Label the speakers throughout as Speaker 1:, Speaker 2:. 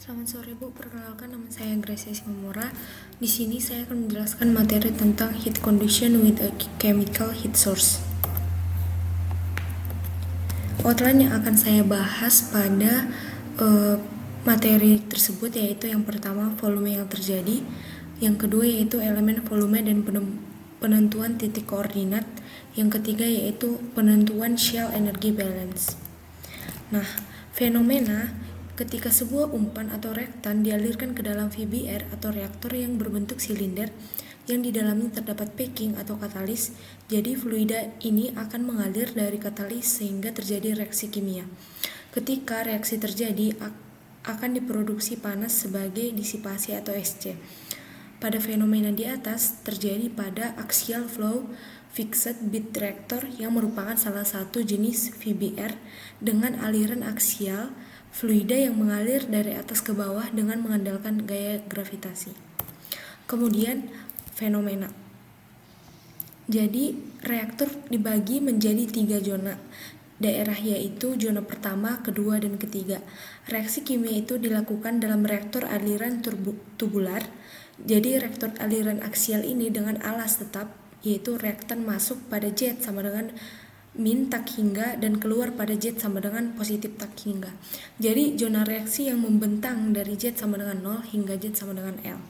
Speaker 1: Selamat sore Bu, perkenalkan nama saya Gracia Simamura. Di sini saya akan menjelaskan materi tentang heat conduction with a chemical heat source. Outline yang akan saya bahas pada materi tersebut yaitu yang pertama volume yang terjadi, yang kedua yaitu elemen volume dan penentuan titik koordinat, yang ketiga yaitu penentuan shell energy balance. Nah, fenomena ketika sebuah umpan atau reaktan dialirkan ke dalam VBR atau reaktor yang berbentuk silinder yang di dalamnya terdapat packing atau katalis, jadi fluida ini akan mengalir dari katalis sehingga terjadi reaksi kimia. Ketika reaksi terjadi, akan diproduksi panas sebagai disipasi atau SC. Pada fenomena di atas terjadi pada axial flow fixed bed reactor yang merupakan salah satu jenis VBR dengan aliran aksial fluida yang mengalir dari atas ke bawah dengan mengandalkan gaya gravitasi. Kemudian fenomena. Jadi reaktor dibagi menjadi 3 zona daerah, yaitu zona pertama, kedua, dan ketiga. Reaksi kimia itu dilakukan dalam reaktor aliran tubular. Jadi reaktor aliran aksial ini dengan alas tetap, yaitu reaktan masuk pada jet sama dengan min tak hingga dan keluar pada jet sama dengan positif tak hingga. Jadi zona reaksi yang membentang dari jet sama dengan 0 hingga jet sama dengan L.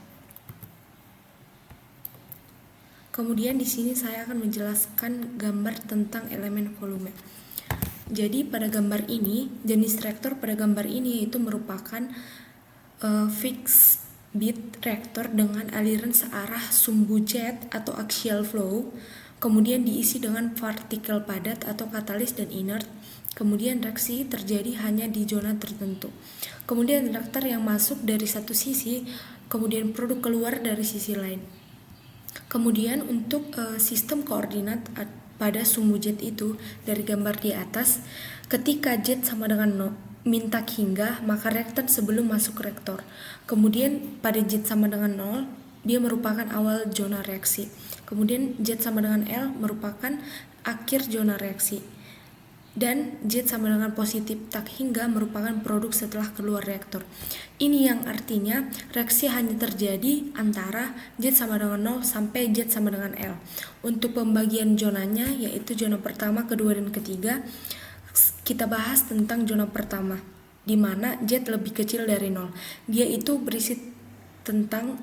Speaker 1: Kemudian di sini saya akan menjelaskan gambar tentang elemen volume. Jadi pada gambar ini, jenis reaktor pada gambar ini yaitu merupakan fixed bed reaktor dengan aliran searah sumbu jet atau axial flow, kemudian diisi dengan partikel padat atau katalis dan inert. Kemudian reaksi terjadi hanya di zona tertentu. Kemudian reaktor yang masuk dari satu sisi, kemudian produk keluar dari sisi lain. Kemudian untuk sistem koordinat pada sumbu jet itu dari gambar di atas, ketika jet sama dengan min tak hingga, maka reaktan sebelum masuk reaktor. Kemudian pada jet sama dengan 0, dia merupakan awal zona reaksi. Kemudian jet sama dengan L merupakan akhir zona reaksi. Dan jet sama dengan positif tak hingga merupakan produk setelah keluar reaktor. Ini yang artinya reaksi hanya terjadi antara jet sama dengan 0 sampai jet sama dengan L. Untuk pembagian zonanya yaitu zona pertama, kedua, dan ketiga, kita bahas tentang zona pertama, di mana jet lebih kecil dari 0. Dia itu berisi tentang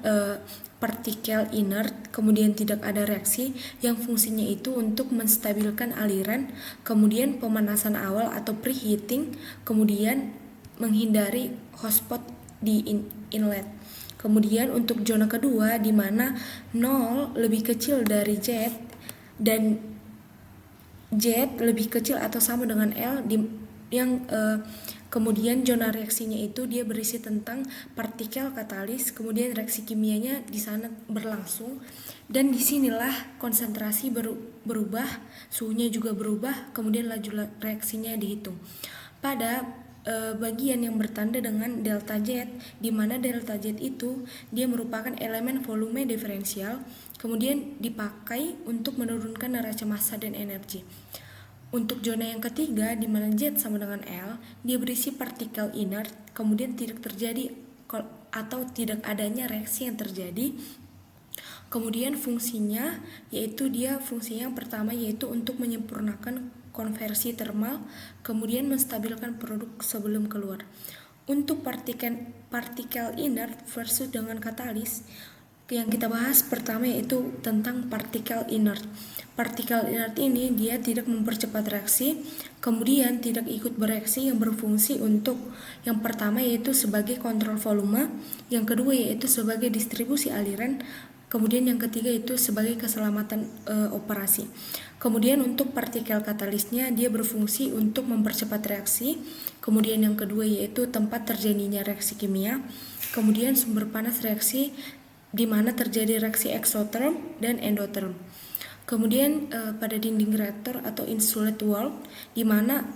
Speaker 1: partikel inert, kemudian tidak ada reaksi yang fungsinya itu untuk menstabilkan aliran, kemudian pemanasan awal atau preheating, kemudian menghindari hotspot di inlet. Kemudian untuk zona kedua di mana 0 lebih kecil dari jet dan jet lebih kecil atau sama dengan L kemudian zona reaksinya itu dia berisi tentang partikel katalis, kemudian reaksi kimianya di sana berlangsung, dan disinilah konsentrasi berubah, suhunya juga berubah, kemudian laju reaksinya dihitung. Pada bagian yang bertanda dengan delta jet, di mana delta jet itu dia merupakan elemen volume diferensial, kemudian dipakai untuk menurunkan neraca massa dan energi. Untuk zona yang ketiga, di mana jet sama dengan L, dia berisi partikel inert, kemudian tidak terjadi atau tidak adanya reaksi yang terjadi. Kemudian fungsinya yaitu fungsinya yang pertama yaitu untuk menyempurnakan konversi termal, kemudian menstabilkan produk sebelum keluar. Untuk partikel inert versus dengan katalis, yang kita bahas pertama yaitu tentang partikel inert. Partikel inert ini dia tidak mempercepat reaksi, kemudian tidak ikut bereaksi, yang berfungsi untuk yang pertama yaitu sebagai kontrol volume, yang kedua yaitu sebagai distribusi aliran, kemudian yang ketiga itu sebagai keselamatan operasi. Kemudian untuk partikel katalisnya dia berfungsi untuk mempercepat reaksi, kemudian yang kedua yaitu tempat terjadinya reaksi kimia, kemudian sumber panas reaksi di mana terjadi reaksi exotherm dan endotherm. Kemudian pada dinding reaktor atau insulate wall, di mana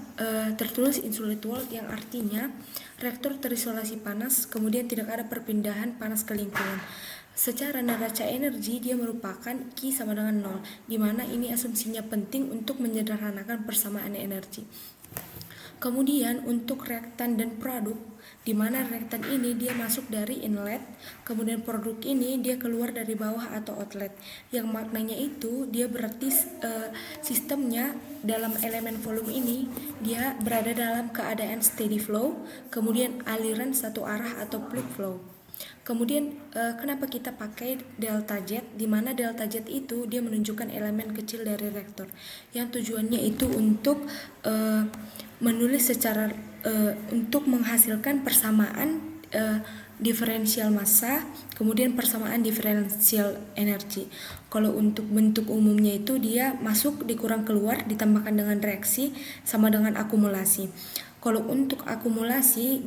Speaker 1: tertulis insulate wall yang artinya reaktor terisolasi panas, kemudian tidak ada perpindahan panas ke lingkungan. Secara neraca energi dia merupakan Q sama dengan 0, di mana ini asumsinya penting untuk menyederhanakan persamaan energi. Kemudian untuk reaktan dan produk, di mana reaktan ini dia masuk dari inlet, kemudian produk ini dia keluar dari bawah atau outlet. Yang maknanya itu dia berarti sistemnya dalam elemen volume ini dia berada dalam keadaan steady flow, kemudian aliran satu arah atau plug flow. Kemudian kenapa kita pakai delta Z, di mana delta Z itu dia menunjukkan elemen kecil dari reaktor yang tujuannya itu untuk menulis secara untuk menghasilkan persamaan diferensial massa, kemudian persamaan diferensial energi. Kalau untuk bentuk umumnya itu dia masuk dikurang keluar ditambahkan dengan reaksi sama dengan akumulasi. Kalau untuk akumulasi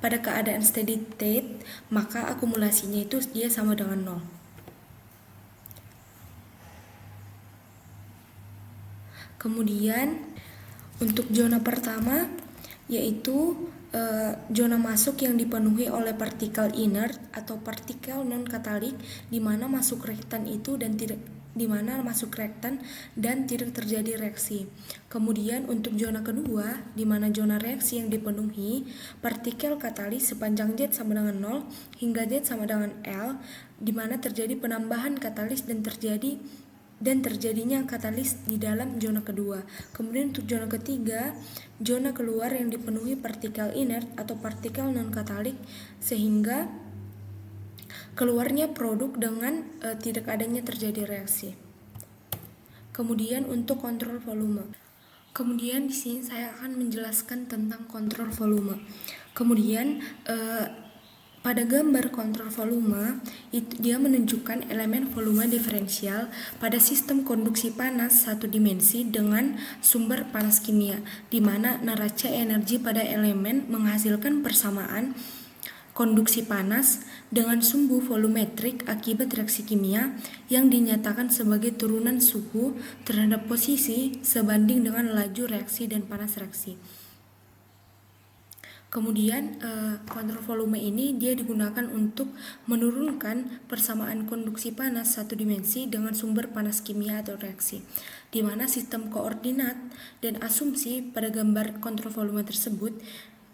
Speaker 1: pada keadaan steady state, maka akumulasinya itu dia sama dengan 0. Kemudian untuk zona pertama yaitu zona masuk yang dipenuhi oleh partikel inert atau partikel non katalik, di mana masuk reaktan itu dan tidak terjadi reaksi. Kemudian untuk zona kedua, di mana zona reaksi yang dipenuhi partikel katalis sepanjang Z sama dengan 0 hingga Z sama dengan L, di mana terjadi penambahan katalis dan terjadinya katalis di dalam zona kedua. Kemudian untuk zona ketiga, zona keluar yang dipenuhi partikel inert atau partikel non katalik sehingga keluarnya produk dengan tidak adanya terjadi reaksi. Kemudian untuk kontrol volume. Kemudian di sini saya akan menjelaskan tentang kontrol volume. Kemudian pada gambar kontrol volume itu dia menunjukkan elemen volume diferensial pada sistem konduksi panas satu dimensi dengan sumber panas kimia, di mana neraca energi pada elemen menghasilkan persamaan konduksi panas dengan sumbu volumetrik akibat reaksi kimia yang dinyatakan sebagai turunan suhu terhadap posisi sebanding dengan laju reaksi dan panas reaksi. Kemudian kontrol volume ini dia digunakan untuk menurunkan persamaan konduksi panas satu dimensi dengan sumber panas kimia atau reaksi, di mana sistem koordinat dan asumsi pada gambar kontrol volume tersebut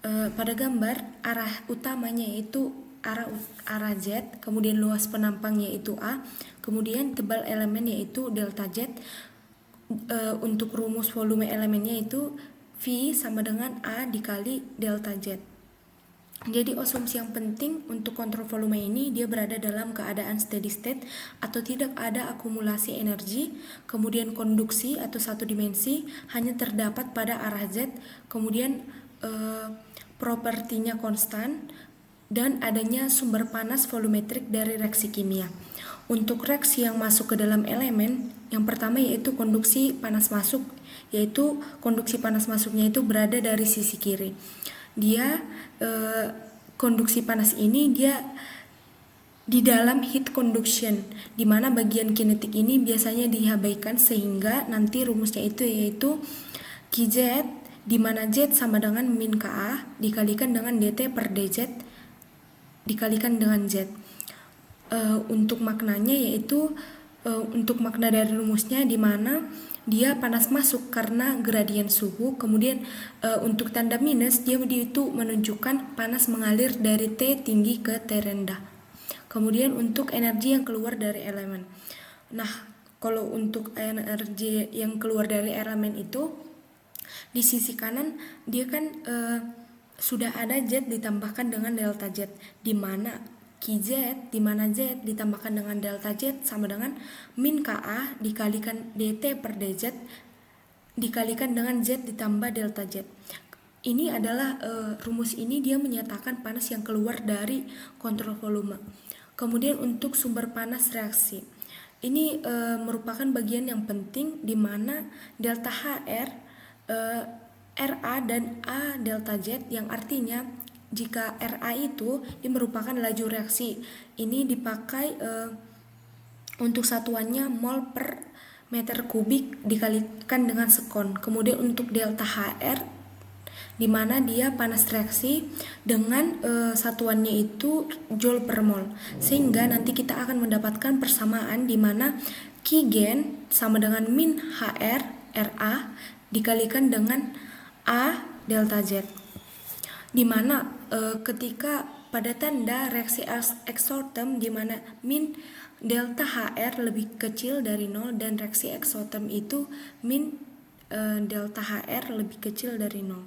Speaker 1: pada gambar arah utamanya yaitu arah Z, kemudian luas penampang yaitu A, kemudian tebal elemen yaitu delta Z. Untuk rumus volume elemennya itu V sama dengan A dikali delta Z. Jadi asumsi yang penting untuk kontrol volume ini dia berada dalam keadaan steady state atau tidak ada akumulasi energi, kemudian konduksi atau satu dimensi hanya terdapat pada arah Z, kemudian propertinya konstan dan adanya sumber panas volumetrik dari reaksi kimia. Untuk reaksi yang masuk ke dalam elemen, yang pertama yaitu konduksi panas masuk, yaitu konduksi panas masuknya itu berada dari sisi kiri. Dia konduksi panas ini dia di dalam heat conduction, di mana bagian kinetik ini biasanya diabaikan sehingga nanti rumusnya itu yaitu Qz, di mana Z sama dengan min Ka dikalikan dengan dt per dz dikalikan dengan Z. Untuk maknanya yaitu untuk makna dari rumusnya di mana dia panas masuk karena gradien suhu, kemudian untuk tanda minus dia itu menunjukkan panas mengalir dari T tinggi ke T rendah. Kemudian untuk energi yang keluar dari elemen. Nah, kalau untuk energi yang keluar dari elemen itu di sisi kanan dia kan sudah ada Z ditambahkan dengan delta Z, di mana Qz di mana Z ditambahkan dengan delta Z sama dengan min Ka dikalikan dt per dz dikalikan dengan Z ditambah delta Z. Ini adalah rumus ini dia menyatakan panas yang keluar dari kontrol volume. Kemudian untuk sumber panas reaksi. Ini merupakan bagian yang penting di mana delta HR RA dan A delta Z, yang artinya jika RA itu merupakan laju reaksi. Ini dipakai untuk satuannya mol per meter kubik dikalikan dengan sekon. Kemudian untuk delta HR di mana dia panas reaksi dengan satuannya itu joule per mol. Sehingga nanti kita akan mendapatkan persamaan di mana Q gen sama dengan min HR RA dikalikan dengan A delta Z, di mana ketika pada tanda reaksi eksoterm di mana min delta HR lebih kecil dari 0 dan reaksi eksoterm itu min delta HR lebih kecil dari 0.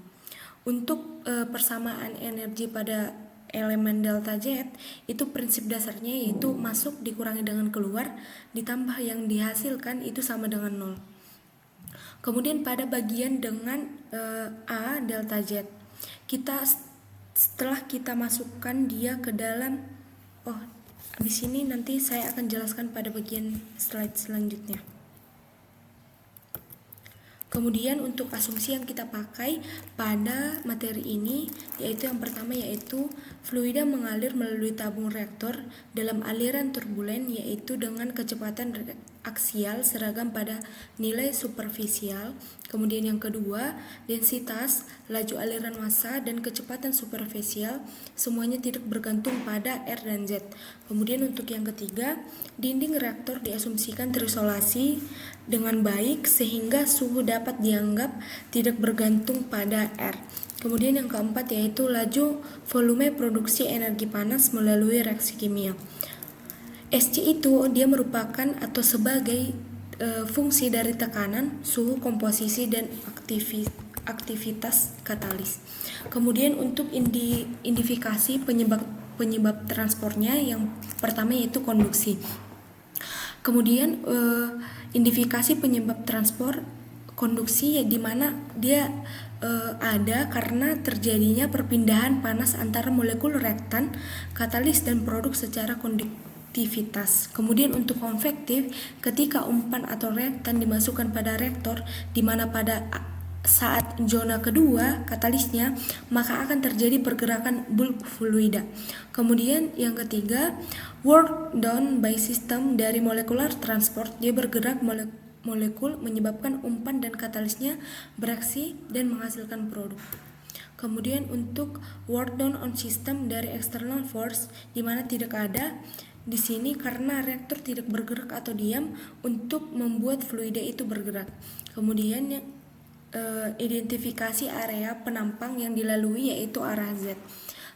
Speaker 1: Untuk persamaan energi pada elemen delta Z itu prinsip dasarnya yaitu masuk dikurangi dengan keluar ditambah yang dihasilkan itu sama dengan 0. Kemudian pada bagian dengan A delta Z, setelah kita masukkan dia ke dalam, habis ini nanti saya akan jelaskan pada bagian slide selanjutnya. Kemudian untuk asumsi yang kita pakai pada materi ini yaitu yang pertama yaitu fluida mengalir melalui tabung reaktor dalam aliran turbulen yaitu dengan kecepatan aksial seragam pada nilai superfisial. Kemudian yang kedua, densitas, laju aliran massa dan kecepatan superfisial semuanya tidak bergantung pada R dan Z. Kemudian untuk yang ketiga, dinding reaktor diasumsikan terisolasi dengan baik sehingga suhu dapat dianggap tidak bergantung pada R. Kemudian yang keempat yaitu laju volume produksi energi panas melalui reaksi kimia. SC itu dia merupakan atau sebagai fungsi dari tekanan, suhu, komposisi, dan aktivitas katalis. Kemudian untuk identifikasi penyebab transportnya yang pertama yaitu konduksi. Kemudian identifikasi penyebab transport konduksi di mana dia ada karena terjadinya perpindahan panas antara molekul reaktan, katalis dan produk secara konduktivitas. Kemudian untuk konvektif, ketika umpan atau reaktan dimasukkan pada reaktor di mana pada saat zona kedua katalisnya maka akan terjadi pergerakan bulk fluida. Kemudian yang ketiga, work done by system dari molecular transport, dia bergerak molekul menyebabkan umpan dan katalisnya bereaksi dan menghasilkan produk. Kemudian untuk work done on system dari external force di mana tidak ada di sini karena reaktor tidak bergerak atau diam untuk membuat fluida itu bergerak. Kemudian identifikasi area penampang yang dilalui yaitu arah Z.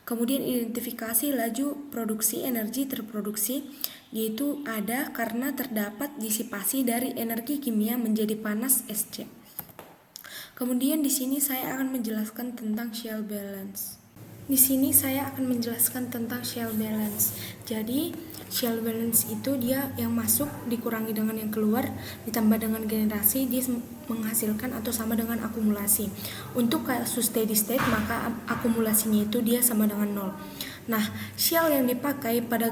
Speaker 1: Kemudian identifikasi laju produksi energi terproduksi yaitu ada karena terdapat disipasi dari energi kimia menjadi panas SC. Kemudian di sini saya akan menjelaskan tentang shell balance. Di sini saya akan menjelaskan tentang shell balance. Jadi shell balance itu dia yang masuk dikurangi dengan yang keluar ditambah dengan generasi, dia menghasilkan atau sama dengan akumulasi. Untuk kasus steady state maka akumulasinya itu dia sama dengan 0. Nah, shell yang dipakai pada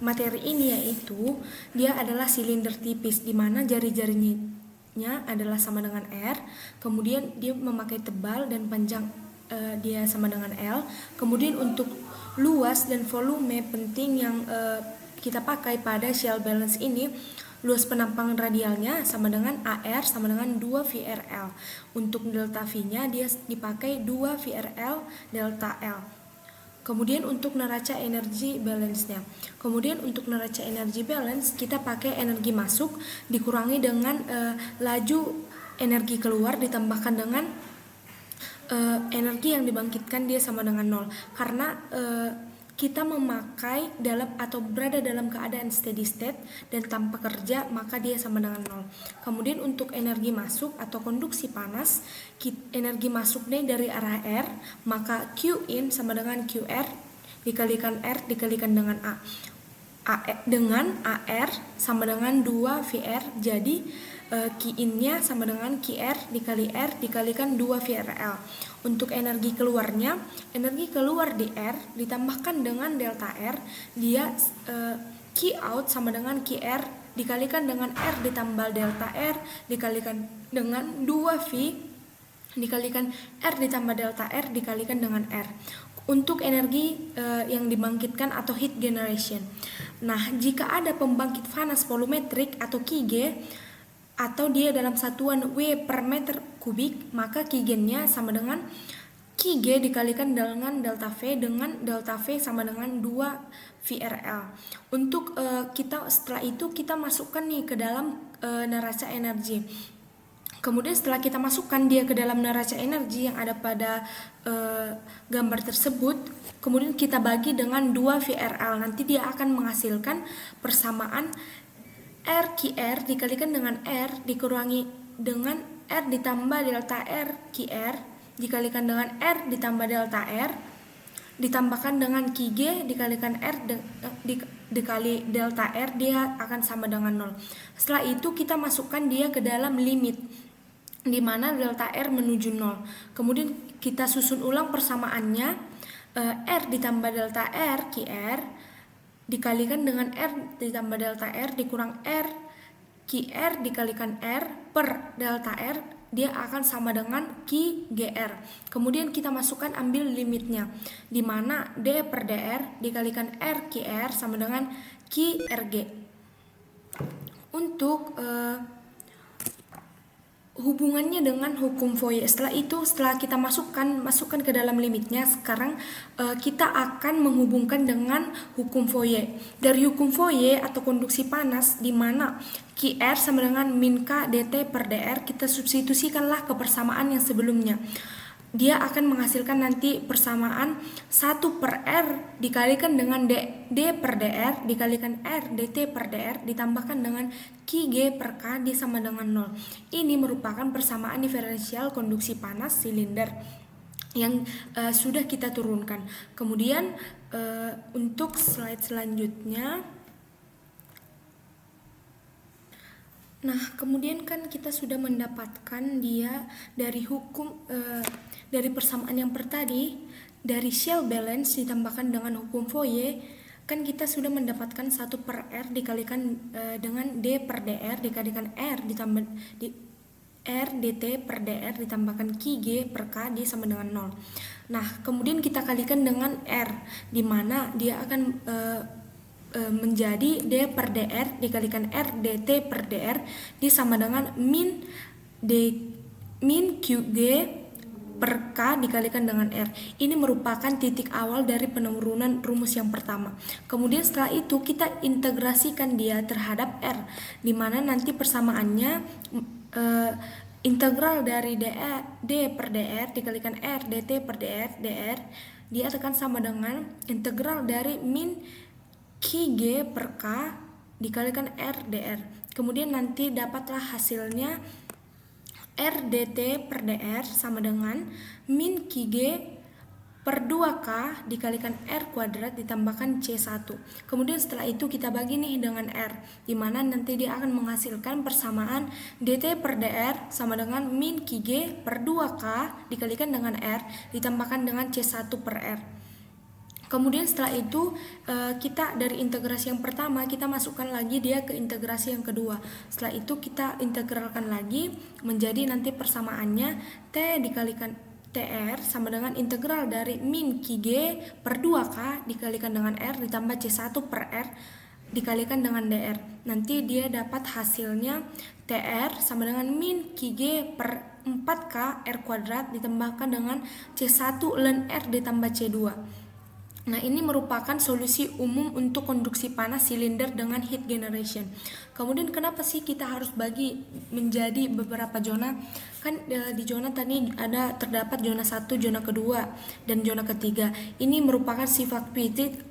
Speaker 1: materi ini yaitu dia adalah silinder tipis di mana jari-jarinya adalah sama dengan R, kemudian dia memakai tebal dan panjang dia sama dengan L. Kemudian untuk luas dan volume penting yang kita pakai pada shell balance ini, luas penampang radialnya sama dengan AR sama dengan 2 VRL. Untuk delta V nya dia dipakai 2 VRL delta L. Kemudian untuk neraca energi balance-nya. Kemudian untuk neraca energi balance kita pakai energi masuk dikurangi dengan laju energi keluar ditambahkan dengan energi yang dibangkitkan dia sama dengan 0 karena kita memakai dalam atau berada dalam keadaan steady state dan tanpa kerja maka dia sama dengan 0. Kemudian untuk energi masuk atau konduksi panas, energi masuknya dari arah R maka Q in sama dengan QR dikalikan R dikalikan dengan A dengan AR sama dengan 2 VR, jadi Q in-nya sama dengan QR dikali R dikalikan 2 VRL. Untuk energi keluarnya, energi keluar di R ditambahkan dengan delta R, dia Q out sama dengan QR dikalikan dengan R ditambah delta R dikalikan dengan 2 V dikalikan R ditambah delta R dikalikan dengan R. Untuk energi yang dibangkitkan atau heat generation. Nah, jika ada pembangkit panas volumetrik atau QG atau dia dalam satuan W per meter kubik, maka Q-nya sama dengan QG dikalikan dengan delta V dengan delta V sama dengan 2 VRL. Untuk setelah itu kita masukkan nih ke dalam neraca energi. Kemudian setelah kita masukkan dia ke dalam neraca energi yang ada pada gambar tersebut, kemudian kita bagi dengan 2 VRL. Nanti dia akan menghasilkan persamaan RQR dikalikan dengan R dikurangi dengan R ditambah delta R QR dikalikan dengan R ditambah delta R ditambahkan dengan QG dikalikan R dikali delta R, dia akan sama dengan 0. Setelah itu kita masukkan dia ke dalam limit di mana delta R menuju 0. Kemudian kita susun ulang persamaannya, R ditambah delta R QR dikalikan dengan R ditambah delta R dikurang R QR dikalikan R per delta R, dia akan sama dengan QGR. Kemudian kita masukkan, ambil limitnya, di mana D per DR dikalikan R QR sama dengan QRG. Untuk hubungannya dengan hukum Fourier, setelah kita masukkan ke dalam limitnya, sekarang kita akan menghubungkan dengan hukum Fourier. Dari hukum Fourier atau konduksi panas, di mana QR sama dengan min K dt per dr, kita substitusikanlah ke persamaan yang sebelumnya. Dia akan menghasilkan nanti persamaan 1 per R dikalikan dengan D per dr dikalikan R dt per dr ditambahkan dengan QG per K dia sama dengan 0. Ini merupakan persamaan diferensial konduksi panas silinder yang sudah kita turunkan. Kemudian untuk slide selanjutnya, nah kemudian kan kita sudah mendapatkan dia dari hukum dari persamaan yang tadi, dari shell balance ditambahkan dengan hukum Fourier, kan kita sudah mendapatkan 1 per R dikalikan dengan D per dr dikalikan R ditambah R dt per dr ditambahkan QG per K dia sama dengan 0. Nah kemudian kita kalikan dengan R, di mana dia akan menjadi D per dr dikalikan R dt per dr dia sama dengan min QG per K dikalikan dengan R. Ini merupakan titik awal dari penurunan rumus yang pertama. Kemudian setelah itu kita integrasikan dia terhadap R, di mana nanti persamaannya integral dari D per dr dikalikan R dt per dr dia akan sama dengan integral dari min QG per K dikalikan R dr. Kemudian nanti dapatlah hasilnya R dt per dr sama dengan min QG per 2K dikalikan R kuadrat ditambahkan C1. Kemudian setelah itu kita bagi nih dengan R, di mana nanti dia akan menghasilkan persamaan dt per dr sama dengan min QG per 2K dikalikan dengan R ditambahkan dengan C1 per R. Kemudian setelah itu kita dari integrasi yang pertama kita masukkan lagi dia ke integrasi yang kedua. Setelah itu kita integralkan lagi menjadi nanti persamaannya T dikalikan TR sama dengan integral dari min QG per 2K dikalikan dengan R ditambah C1 per R dikalikan dengan DR. Nanti dia dapat hasilnya TR sama dengan min QG per 4K R kuadrat ditambahkan dengan C1 ln R ditambah C2. Nah ini merupakan solusi umum untuk konduksi panas silinder dengan heat generation. Kemudian kenapa sih kita harus bagi menjadi beberapa zona? Kan di zona tadi ada terdapat zona 1, zona kedua, dan zona ketiga. Ini merupakan sifat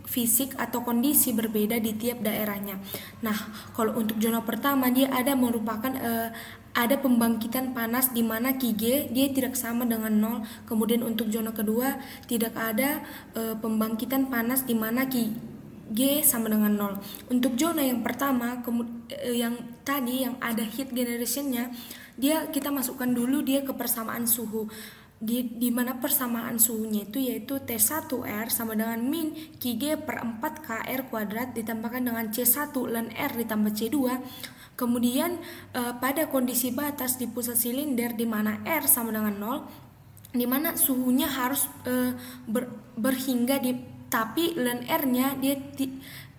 Speaker 1: fisik atau kondisi berbeda di tiap daerahnya. Nah kalau untuk zona pertama dia merupakan ada pembangkitan panas di mana QG dia tidak sama dengan 0. Kemudian untuk zona kedua tidak ada pembangkitan panas di mana QG sama dengan 0. Untuk zona yang pertama yang tadi yang ada heat generationnya, dia kita masukkan dulu dia ke persamaan suhu. Di mana persamaan suhunya itu yaitu T1R sama dengan min QG per 4K R kuadrat ditambahkan dengan C1 ln R ditambah C2. Kemudian pada kondisi batas di pusat silinder di mana R sama dengan 0, di mana suhunya harus berhingga tapi ln R-nya dia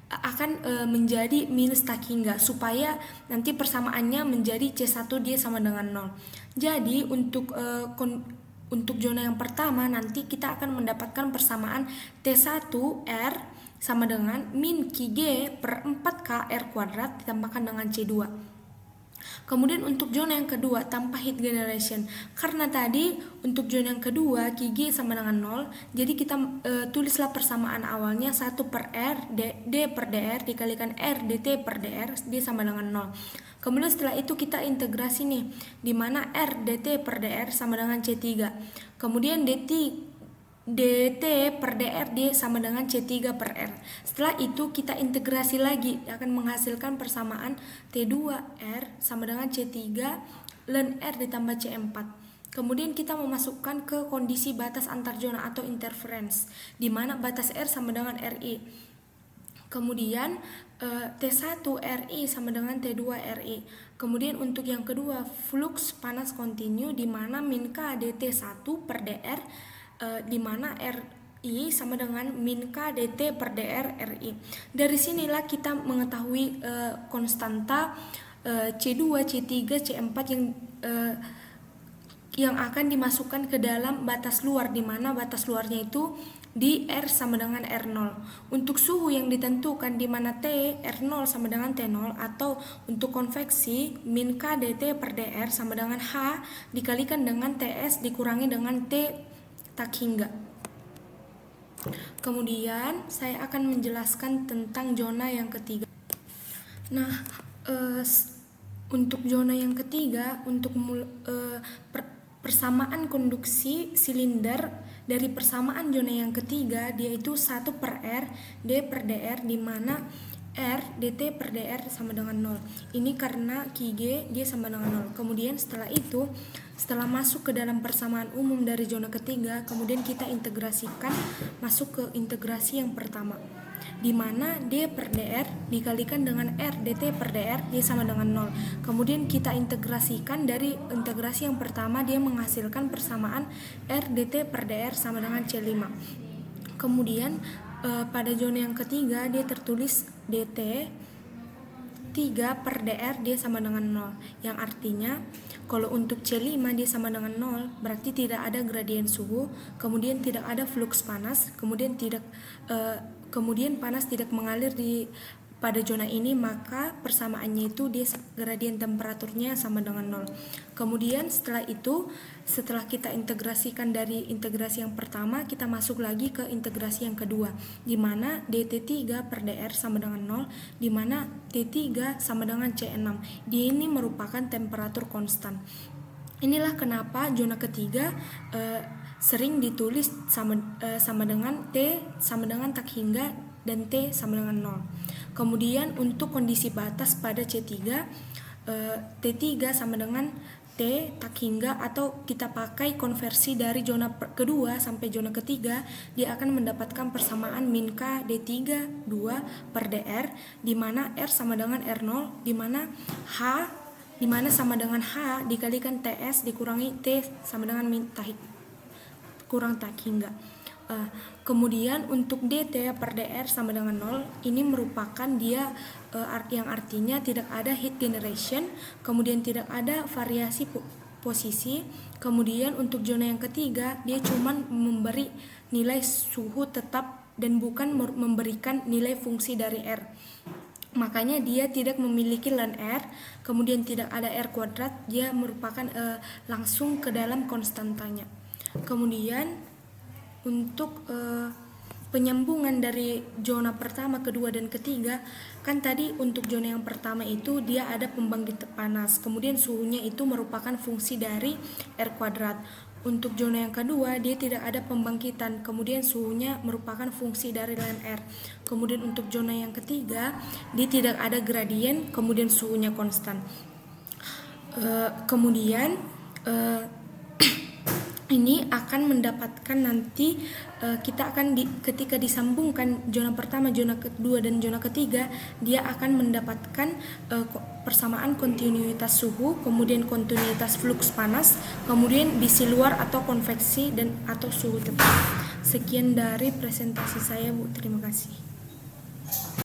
Speaker 1: akan menjadi minus tak hingga supaya nanti persamaannya menjadi C1 dia sama dengan 0. Jadi untuk zona yang pertama nanti kita akan mendapatkan persamaan T1R sama dengan min QG per 4K R kuadrat ditambahkan dengan C2. Kemudian untuk zona yang kedua tanpa heat generation, karena tadi untuk zona yang kedua QG sama dengan 0, jadi kita tulislah persamaan awalnya 1 per R D per DR dikalikan R DT per DR dia sama dengan 0. Kemudian setelah itu kita integrasi nih, di mana R DT per DR sama dengan C3. Kemudian DT per DR dia sama dengan C3 per R. Setelah itu kita integrasi lagi, akan menghasilkan persamaan T2R sama dengan C3 ln R ditambah C4. Kemudian kita memasukkan ke kondisi batas antar zona atau interference, di mana batas R sama dengan RI. Kemudian T1 RI sama dengan T2 RI. Kemudian untuk yang kedua flux panas kontinu, di mana min K DT1 per DR, di mana RI sama dengan min K DT per DR RI. Dari sinilah kita mengetahui konstanta C2, C3, C4 yang akan dimasukkan ke dalam batas luar, di mana batas luarnya itu di R sama dengan R0. Untuk suhu yang ditentukan, di mana T R0 sama dengan T0, atau untuk konveksi min K DT per DR sama dengan H dikalikan dengan TS dikurangi dengan T tak hingga. Kemudian saya akan menjelaskan tentang zona yang ketiga. Nah, untuk zona yang ketiga, untuk persamaan konduksi silinder dari persamaan zona yang ketiga, dia itu 1 per R D per DR, di mana R DT per DR sama dengan 0. Ini karena QG dia sama dengan 0. Kemudian setelah itu, setelah masuk ke dalam persamaan umum dari zona ketiga, kemudian kita integrasikan masuk ke integrasi yang pertama, di mana D per DR dikalikan dengan R DT per DR dia sama dengan 0. Kemudian kita integrasikan dari integrasi yang pertama, dia menghasilkan persamaan R DT per DR sama dengan C5. Kemudian pada zona yang ketiga dia tertulis DT 3 per DR dia sama dengan 0, yang artinya kalau untuk C5 dia sama dengan 0, berarti tidak ada gradien suhu, kemudian tidak ada flux panas, kemudian panas tidak mengalir pada zona ini, maka persamaannya itu dia gradien temperaturnya sama dengan 0. Kemudian setelah itu, setelah kita integrasikan dari integrasi yang pertama, kita masuk lagi ke integrasi yang kedua, di mana DT3 per DR sama dengan 0, di mana T3 sama dengan C6. Dia ini merupakan temperatur konstan. Inilah kenapa zona ketiga sering ditulis sama dengan T sama dengan tak hingga dan T sama dengan 0. Kemudian untuk kondisi batas pada C3, T3 sama dengan T tak hingga, atau kita pakai konversi dari zona kedua sampai zona ketiga, dia akan mendapatkan persamaan min K D3 2 per DR, di mana R sama dengan R0, di mana sama dengan H dikalikan TS dikurangi T sama dengan min kurang tak hingga. Kemudian untuk DT per DR sama dengan 0, ini merupakan dia yang artinya tidak ada heat generation, kemudian tidak ada variasi posisi. Kemudian untuk zona yang ketiga, dia cuma memberi nilai suhu tetap dan bukan memberikan nilai fungsi dari R. Makanya dia tidak memiliki ln R, kemudian tidak ada R kuadrat, dia merupakan langsung ke dalam konstantanya. Kemudian untuk penyambungan dari zona pertama, kedua, dan ketiga, kan tadi untuk zona yang pertama itu dia ada pembangkit panas, kemudian suhunya itu merupakan fungsi dari R kuadrat. Untuk zona yang kedua dia tidak ada pembangkitan, kemudian suhunya merupakan fungsi dari ln R. Kemudian untuk zona yang ketiga dia tidak ada gradien, kemudian suhunya konstan. Kemudian ini akan mendapatkan nanti kita akan ketika disambungkan zona pertama, zona kedua, dan zona ketiga, dia akan mendapatkan persamaan kontinuitas suhu, kemudian kontinuitas flux panas, kemudian bisi luar atau konveksi, dan atau suhu tetap. Sekian dari presentasi saya, Bu. Terima kasih.